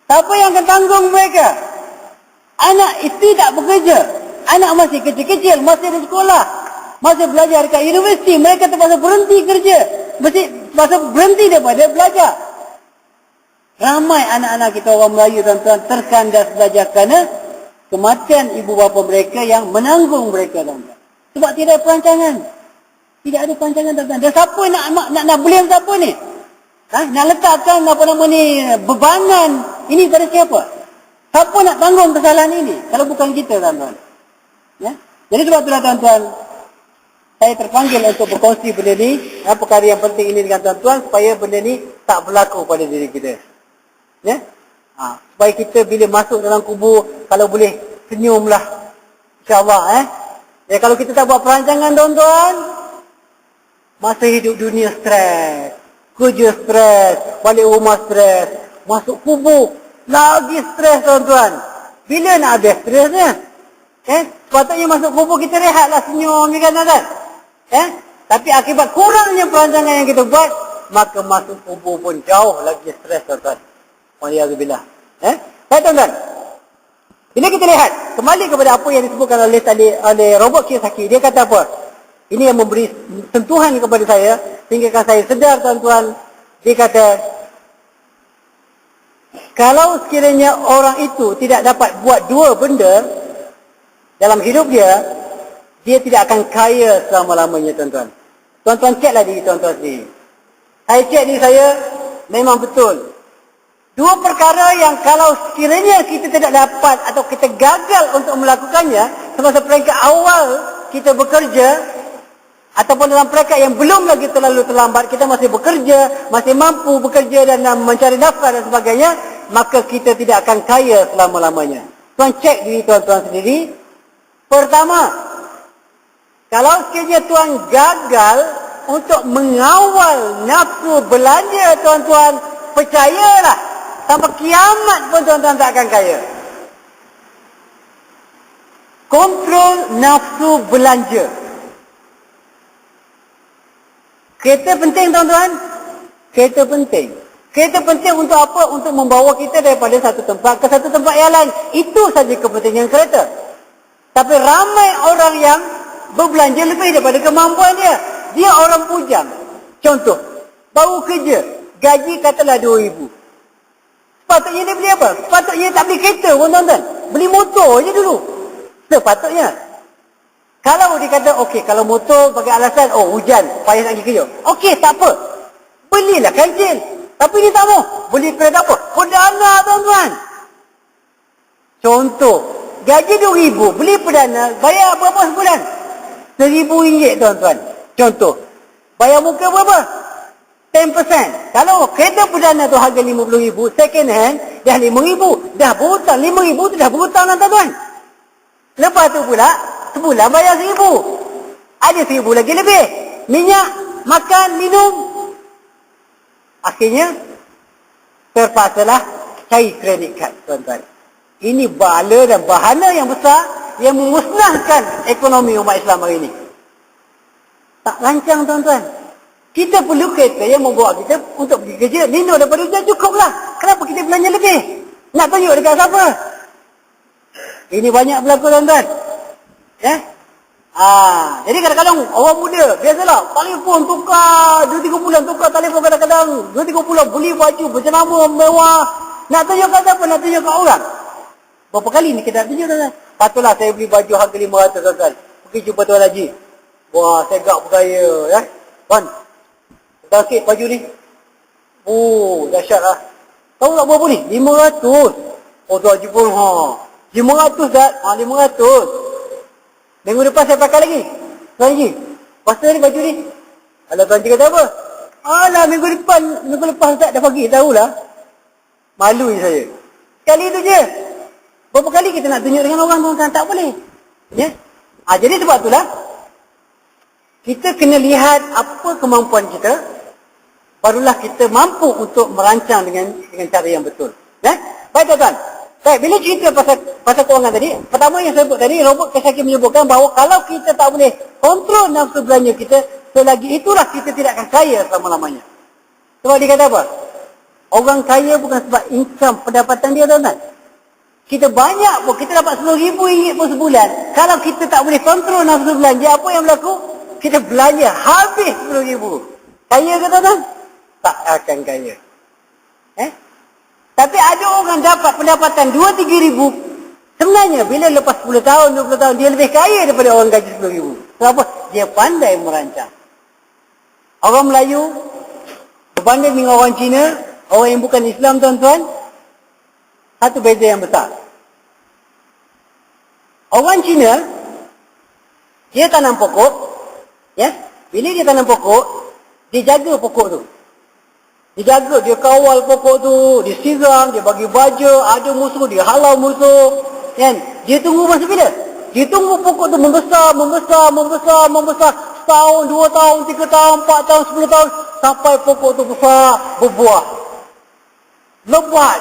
Siapa yang akan tanggung mereka? Anak isteri tak bekerja. Anak masih kecil-kecil, masih di sekolah, masih belajar dekat universiti. Mereka terpaksa berhenti kerja. Terpaksa berhenti daripada belajar. Ramai anak-anak kita orang Melayu tuan-tuan terkandas belajar kerana kematian ibu bapa mereka yang menanggung mereka tuan-tuan. Sebab tidak ada perancangan. Tidak ada perancangan tuan-tuan. Dan siapa nak blame siapa ni? Nak letakkan bebanan ini pada siapa? Siapa nak tanggung kesalahan ini? Kalau bukan kita tuan-tuan. Ya? Jadi sebab itulah tuan-tuan, saya terpanggil untuk berkongsi benda ni, perkara yang penting ini dengan tuan-tuan, supaya benda ni tak berlaku pada diri kita. Ya? Supaya kita bila masuk dalam kubur, kalau boleh senyumlah. InsyaAllah. Ya, kalau kita tak buat perancangan tuan-tuan, masa hidup dunia stres, kerja stres, balik rumah stres, masuk kubur lagi stres tuan-tuan. Bila nak habis stresnya? Sepatutnya masuk kubur kita rehatlah, senyum ni kan tuan. Tapi akibat kurangnya perancangan yang kita buat, maka masuk kubur pun jauh lagi stres tuan-tuan. Waliyahzubillah. Baik tuan-tuan. Ini kita lihat kembali kepada apa yang disebutkan oleh Robert Kiyosaki. Dia kata apa? Ini yang memberi sentuhan kepada saya sehingga saya sedar tuan-tuan. Dia kata, kalau sekiranya orang itu tidak dapat buat dua benda dalam hidup dia, dia tidak akan kaya selama-lamanya tuan-tuan. Tuan-tuan ceklah diri tuan-tuan sendiri. Saya cek diri saya, memang betul. Dua perkara yang kalau sekiranya kita tidak dapat atau kita gagal untuk melakukannya, semasa peringkat awal kita bekerja, ataupun dalam peringkat yang belum lagi terlalu terlambat, kita masih bekerja, masih mampu bekerja dan mencari nafkah dan sebagainya, maka kita tidak akan kaya selama-lamanya. Tuan cek diri tuan-tuan sendiri. Pertama, kalau sekiranya tuan gagal untuk mengawal nafsu belanja tuan-tuan, percayalah, sampai kiamat pun tuan-tuan tak akan kaya. Kontrol nafsu belanja. Kereta penting tuan-tuan. Kereta penting. Kereta penting untuk apa? Untuk membawa kita daripada satu tempat ke satu tempat yang lain. Itu saja kepentingan kereta. Tapi ramai orang yang berbelanja lebih daripada kemampuan dia. Dia orang bujang. Contoh, baru kerja, gaji katalah 2,000. Sepatutnya dia beli apa? Sepatutnya tak beli kereta pun tuan-tuan. Beli motor je dulu. Sepatutnya. Kalau dia kata, okey, kalau motor bagi alasan, hujan, payah nak pergi kerja. Okey, tak apa. Belilah kancil. Tapi dia tak mau. Beli kereta apa? Perdana tuan-tuan. Contoh, gaji 2,000, beli perdana, bayar berapa sebulan? RM1,000 tuan-tuan. Contoh, bayar muka berapa? 10%. Kalau kereta perdana tu harga RM50,000, second hand, dah RM5,000. Dah berhutang, RM5,000 tu dah berhutang tuan-tuan. Lepas tu pula, sebulan bayar RM1,000. Ada RM1,000 lagi lebih. Minyak, makan, minum. Akhirnya, terpaksalah cari kredit kad tuan-tuan. Ini bala dan bahana yang besar yang memusnahkan ekonomi umat Islam hari ini. Tak rancang tuan-tuan. Kita perlu kereta yang membawa kita untuk pergi kerja. Lindung daripada hujan cukuplah. Kenapa kita belanja lebih? Nak tunjuk dekat siapa? Ini banyak berlaku tuan-tuan. Jadi kadang-kadang orang muda, biasalah, telefon tukar, 2-3 bulan tukar telefon kadang-kadang, 2-3 bulan beli baju berjenama mewah. Nak tunjuk kat siapa? Nak tunjuk kat orang. Berapa kali ni kita nak tunjuk tuan-tuan? Patutlah saya beli baju harga 500 tuan-tuan. Pergi jumpa Tuan Haji. Wah, saya gak bergaya. Tuan, kita sikit baju ni. Dahsyat lah. Tahu tak berapa ni? 500. Tuan Haji pun, 500 dah. 500. Minggu depan saya pakai lagi. Tuan Haji, pasal ni baju ni. Alah, Tuan Haji kata apa? Alah, minggu lepas tak dah bagi. Tahulah. Malu je saya. Sekali tu je. Berapa kali kita nak tunjuk dengan orang tuan-tuan? Tak boleh. Jadi sebab itulah, kita kena lihat apa kemampuan kita, barulah kita mampu untuk merancang dengan cara yang betul. Baik tuan-tuan. Baik, bila cerita pasal kewangan tadi, pertama yang saya sebut tadi, Robert Kiyosaki menyebutkan bahawa kalau kita tak boleh kontrol nafsu belanja kita, selagi itulah kita tidak akan kaya selama-lamanya. Sebab dia kata apa? Orang kaya bukan sebab income pendapatan dia, tuan-tuan. Kita banyak pun, kita dapat RM10,000 pun sebulan. Kalau kita tak boleh kontrol nafsu belanja, apa yang berlaku? Kita belanja habis RM10,000. Kaya ke, tuan-tuan? Tak akan kaya. Tapi ada orang dapat pendapatan RM2-3,000. Sebenarnya bila lepas 10 tahun, 20 tahun, dia lebih kaya daripada orang gaji RM10,000. Kenapa? Dia pandai merancang. Orang Melayu berbanding dengan orang Cina, orang yang bukan Islam, tuan-tuan, satu beza yang besar. Orang Cina, dia tanam pokok, ya. Bila dia tanam pokok, dia jaga pokok tu. Dia jaga, dia kawal pokok tu, dia siram, dia bagi baja, ada musuh, dia halau musuh. Kan? Dia tunggu masa bila? Dia tunggu pokok tu membesar. Setahun, 2 tahun, 3 tahun, 4 tahun, 10 tahun. Sampai pokok tu besar, berbuah. Lebat.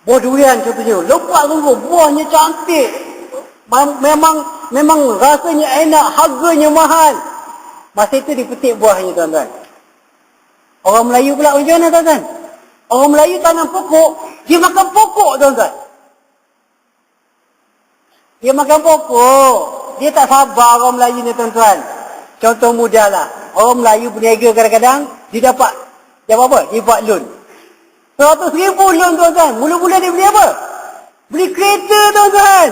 Buah durian contohnya. Lebat sungguh, buahnya cantik. Memang rasanya enak, harganya mahal. Masa itu dipetik buahnya, tuan-tuan. Orang Melayu pula macam mana, tuan-tuan? Orang Melayu tanam pokok, dia makan pokok, tuan-tuan. Dia makan pokok. Dia tak sabar orang Melayu ni, tuan-tuan. Contoh mudah lah. Orang Melayu berniaga kadang-kadang, dia dapat apa? Dia buat loan. RM100,000 loan, tuan-tuan. Mula-mula dia beli apa? Beli kereta, tuan-tuan.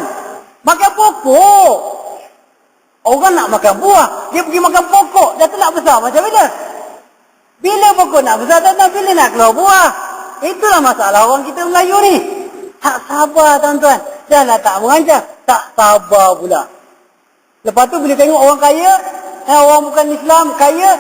Makan pokok. Orang nak makan buah, dia pergi makan pokok. Dah tak nak besar macam mana? Bila pokok nak besar, tuan-tuan? Bila nak keluar buah? Itulah masalah orang kita Melayu ni. Tak sabar, tuan-tuan. Dah lah tak merancang. Tak sabar pula. Lepas tu bila tengok orang kaya, orang bukan Islam, kaya,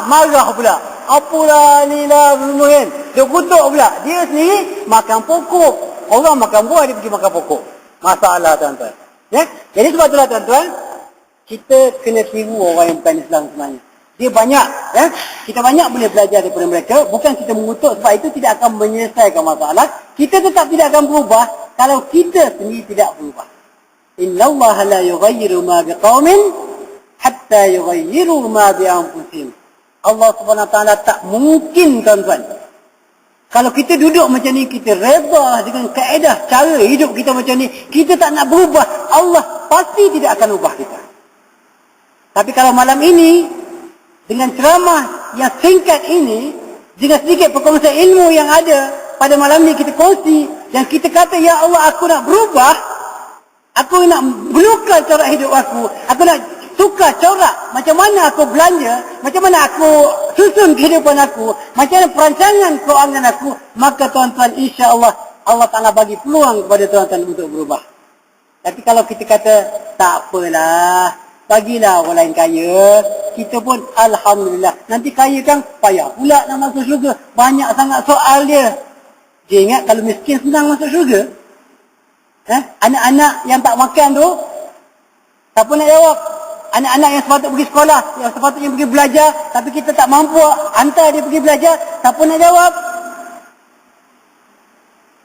marah pula. Apalah ni lah, kan? Dia kutuk pula. Dia sendiri makan pokok. Orang makan buah, dia pergi makan pokok. Masalah, tuan-tuan. Ya? Jadi sebab itulah, tuan-tuan, kita kena tiru orang yang bukan Islam sebenarnya. Dia banyak, ya? Kita banyak boleh belajar daripada mereka. Bukan kita mengutuk, sebab itu tidak akan menyelesaikan masalah. Kita tetap tidak akan berubah kalau kita sendiri tidak berubah. Inna Allah la yughayyiru ma biqaumin hatta yughayyiru ma bi anfusihim. Allah Subhanahu Wa Taala tak mungkin, tuan-tuan. Kalau kita duduk macam ni, kita reda dengan kaedah cara hidup kita macam ni, kita tak nak berubah, Allah pasti tidak akan ubah kita. Tapi kalau malam ini, dengan ceramah yang singkat ini, dengan sedikit perkongsian ilmu yang ada pada malam ni kita kongsi, dan kita kata, ya Allah, aku nak berubah, aku nak menukar corak hidup aku nak tukar corak macam mana aku belanja, macam mana aku susun kehidupan aku, macam mana perancangan keuangan aku, maka tuan-tuan, insya-Allah Allah Ta'ala bagi peluang kepada tuan-tuan untuk berubah. Tapi kalau kita kata, tak apalah, bagilah orang lain kaya, kita pun alhamdulillah. Nanti kaya kan payah pula nak masuk syurga, banyak sangat soal dia. Dia ingat kalau miskin senang masuk syurga. Anak-anak yang tak makan tu, siapa nak jawab? Anak-anak yang sepatutnya pergi sekolah, yang sepatutnya pergi belajar, tapi kita tak mampu hantar dia pergi belajar, siapa nak jawab?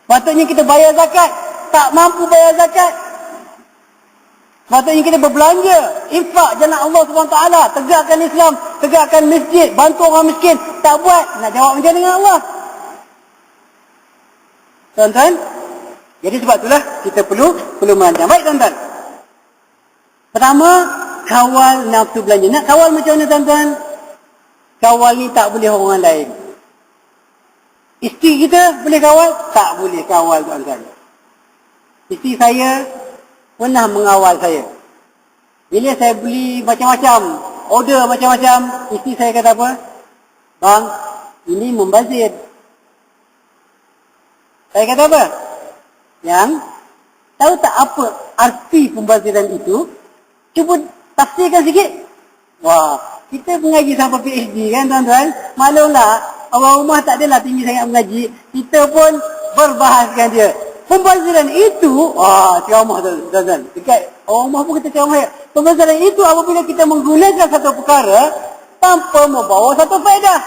Sepatutnya kita bayar zakat, tak mampu bayar zakat. Sepatutnya kita berbelanja, infak jalan Allah SWT, tegakkan Islam, tegakkan masjid, bantu orang miskin, tak buat, nak jawab macam dengan Allah? Tuan-tuan, jadi sebab itulah kita perlu merancang. Baik, tuan-tuan. Pertama, kawal nafsu belanja. Nak kawal macam mana, tuan-tuan? Kawal ni tak boleh orang lain. Isteri kita boleh kawal? Tak boleh kawal, tuan-tuan. Isteri saya pernah mengawal saya. Bila saya beli macam-macam, order macam-macam, isteri saya kata apa? Bang, ini membazir. Saya kata apa? Yang tahu tak apa arti pembaziran itu? Cuba tafsirkan sikit. Wah, kita mengaji sampai PhD kan, tuan-tuan? Maklumlah, orang rumah tak adalah tinggi sangat mengaji. Kita pun berbahaskan dia. Pembaziran itu, ceramah tu, tuan-tuan. Dekat orang rumah pun kita ceramah. Pembaziran itu apabila kita menggunakan satu perkara tanpa membawa satu faedah.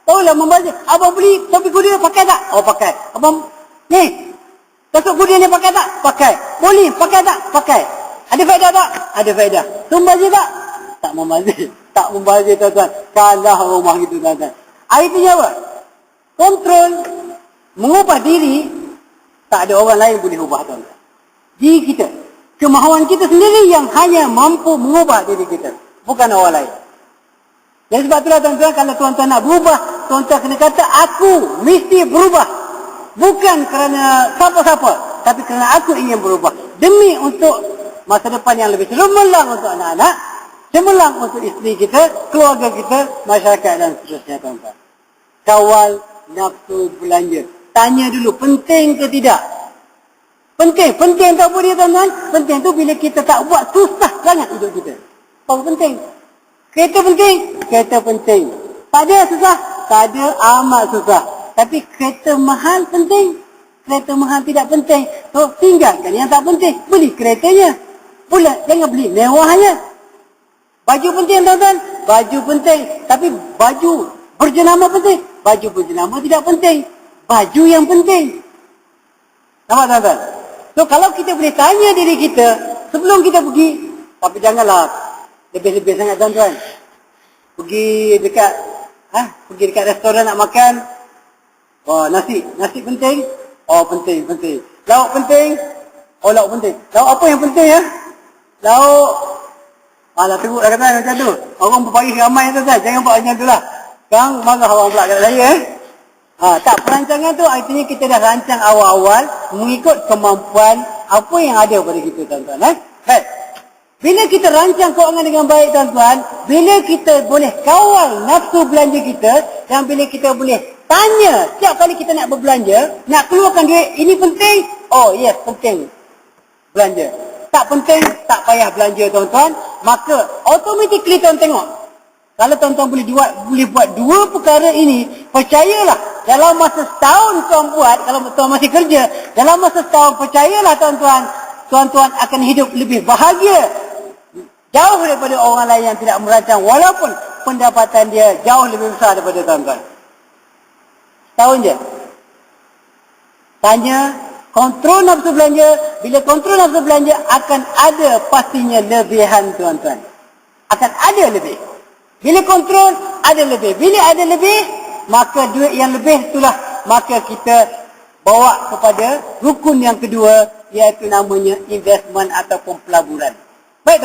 Tahulah membazir. Abang beli topi kuda, pakai tak? Oh, pakai. Abang, ni, kasut kuda ni pakai tak? Pakai. Boleh, pakai tak? Pakai. Ada faedah tak? Ada faedah. Membazir tak? Tak membazir. Tak membazir, tuan-tuan. Kalah rumah gitu, tuan-tuan. Artinya apa? kontrol, mengubah diri, tak ada orang lain boleh ubah tuan-tuan. Diri kita. Kemahuan kita sendiri yang hanya mampu mengubah diri kita. Bukan orang lain. Dan sebab itulah tuan-tuan, kalau tuan-tuan nak berubah, tuan-tuan kena kata, aku mesti berubah. Bukan kerana siapa-siapa, tapi kerana aku ingin berubah. Demi untuk masa depan yang lebih cemerlang untuk anak-anak, cemerlang untuk isteri kita, keluarga kita, masyarakat dan seterusnya tuan-tuan. Kawal nafsu belanja. Tanya dulu, penting ke tidak? Penting. Penting tak apa dia tuan-tuan? Penting tu bila kita tak buat, susah sangat hidup kita. Apa penting? Kereta penting? Kereta penting. Tak ada susah? Tak ada, amat susah. Tapi kereta mahal penting? Kereta mahal tidak penting. So, tinggalkan yang tak penting. Beli keretanya. Pula, jangan beli mewahnya. Baju penting tuan-tuan? Baju penting. Tapi baju berjenama penting? Baju berjenama tidak penting. Baju yang penting. Nampak tuan-tuan? So, kalau kita boleh tanya diri kita, sebelum kita pergi, tapi janganlah lebih-lebih sangat tuan-tuan. Pergi dekat restoran nak makan. Oh, nasi penting. Oh, penting. Lauk penting. Oh, lauk penting. Lauk apa yang penting ya? Lauk. Alah, teruk dah kata macam tu. Orang berbaris ramai tuan-tuan. Jangan buat macam tu lah. Sekarang marah orang pula kat saya tak, perancangan tu artinya kita dah rancang awal-awal mengikut kemampuan apa yang ada pada kita tuan-tuan. Baik. Bila kita rancang keuangan dengan baik tuan-tuan, bila kita boleh kawal nafsu belanja kita, dan bila kita boleh tanya setiap kali kita nak berbelanja, nak keluarkan duit, ini penting? Oh yes, penting belanja. Tak penting, tak payah belanja tuan-tuan. Maka automatically tuan tengok, kalau tuan-tuan boleh buat dua perkara ini, percayalah dalam masa setahun tuan buat, kalau tuan masih kerja, dalam masa setahun percayalah tuan-tuan akan hidup lebih bahagia. Jauh daripada orang lain yang tidak merancang, walaupun pendapatan dia jauh lebih besar daripada tuan-tuan. Tahun je. Tanya, kontrol nafsu belanja. Bila kontrol nafsu belanja, akan ada pastinya lebihan tuan-tuan. Akan ada lebih. Bila kontrol, ada lebih. Bila ada lebih, maka duit yang lebih itulah, maka kita bawa kepada rukun yang kedua, iaitu namanya investment ataupun pelaburan.